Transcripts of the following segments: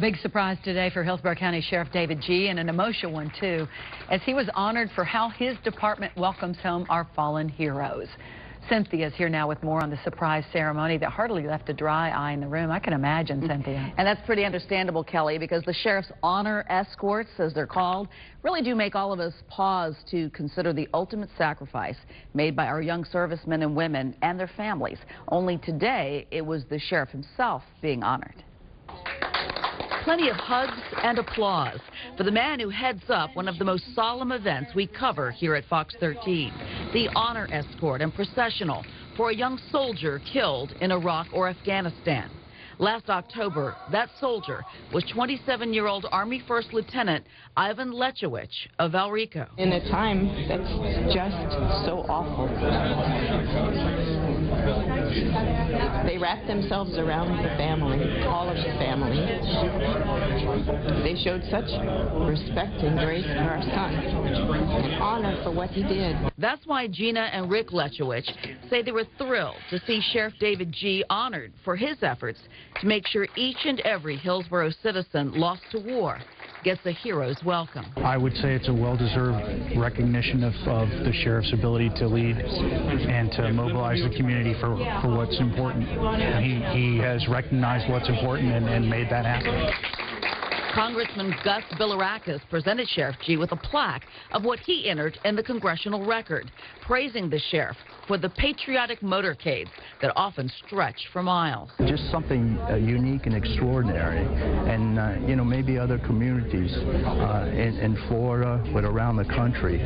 Big surprise today for Hillsborough County Sheriff David G., and an emotional one, too, as he was honored for how his department welcomes home our fallen heroes. Cynthia's here now with more on the surprise ceremony that hardly left a dry eye in the room. I can imagine, Cynthia. And that's pretty understandable, Kelly, because the sheriff's honor escorts, as they're called, really do make all of us pause to consider the ultimate sacrifice made by our young servicemen and women and their families. Only today, it was the sheriff himself being honored. Plenty of hugs and applause for the man who heads up one of the most solemn events we cover here at Fox 13, the honor escort and processional for a young soldier killed in Iraq or Afghanistan. Last October, that soldier was 27-year-old Army First Lieutenant Ivan Lechowicz of El Rico. In a time that's just so awful, they wrapped themselves around the family, all of the family. They showed such respect and grace for our son and honor for what he did. That's why Gina and Rick Lechowicz say they were thrilled to see Sheriff David G. honored for his efforts to make sure each and every Hillsborough citizen lost to war gets a hero's welcome. I would say it's a well-deserved recognition of the sheriff's ability to lead and to mobilize the community for what's important. He has recognized what's important and made that happen. Congressman Gus Bilirakis presented Sheriff G with a plaque of what he entered in the congressional record, praising the sheriff for the patriotic motorcades that often stretch for miles. Just something unique and extraordinary, and you know, maybe other communities in Florida but around the country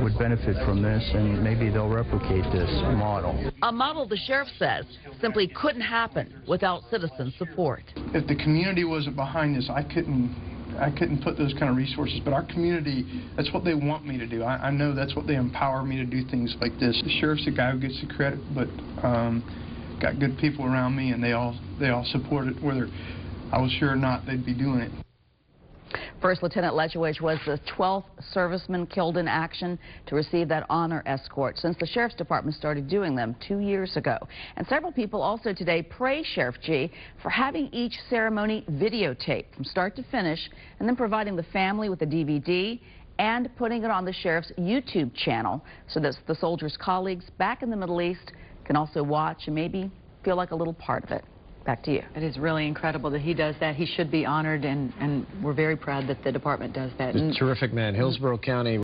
would benefit from this, and maybe they'll replicate this model. A model the sheriff says simply couldn't happen without citizen support. If the community wasn't behind this, I couldn't put those kind of resources, but our community, that's what they want me to do. I know that's what they empower me to do, things like this. The sheriff's the guy who gets the credit, but got good people around me, and they all support it, whether I was sure or not, they'd be doing it. First Lieutenant Lechowicz was the 12th serviceman killed in action to receive that honor escort since the Sheriff's Department started doing them 2 years ago. And several people also today praise Sheriff G for having each ceremony videotaped from start to finish and then providing the family with a DVD and putting it on the Sheriff's YouTube channel so that the soldiers' colleagues back in the Middle East can also watch and maybe feel like a little part of it. Back to you. It is really incredible that he does that. He should be honored, and we're very proud that the department does that. Terrific man. Hillsborough County